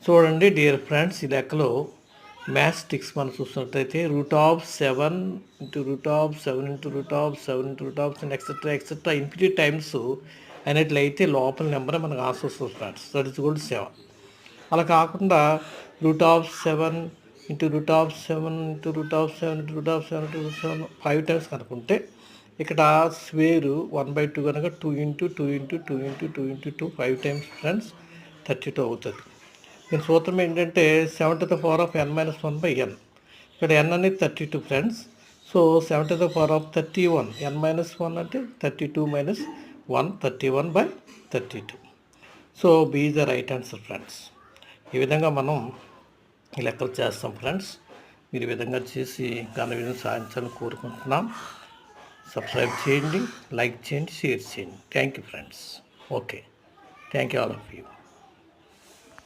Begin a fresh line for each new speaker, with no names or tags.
చూడండి dear friends, ఈ లెక్కలో మ్యాథ్స్ టిక్స్ మనం చూసినట్లయితే √7 into √7 into √7 into √7 etcetera etcetera infinity times అయినట్లయితే లోపల నెంబర్ మనకు ఆన్సర్ వస్తుంది friends. That is equal to 7. అలా కాకుండా √7 into √7 into √7 into √7 into √7 5 times కనుక్కుంటే ఇక్కడ స్క్వేర్ 1/2 కనుక 2 into 2 into 2 into 2 into 2 5 times friends 32 అవుతుంది. దీని సూత్రం ఏంటంటే 7⁻n-1/n. ఇక్కడ n అనేది 32 ఫ్రెండ్స్. సో 7⁻31 n-1 అంటే 32 - 1 31/32. So B is the right answer friends. ఈ విధంగా మనం ఈ లెక్కలు చేస్తాం ఫ్రెండ్స్. మీరు ఈ విధంగా చేసి ఘన విజయం సాధించాలని కోరుకుంటున్నాం. సబ్స్క్రైబ్ చేయండి, లైక్ చేయండి, షేర్ చేయండి. Thank you friends. Okay, thank you all of you.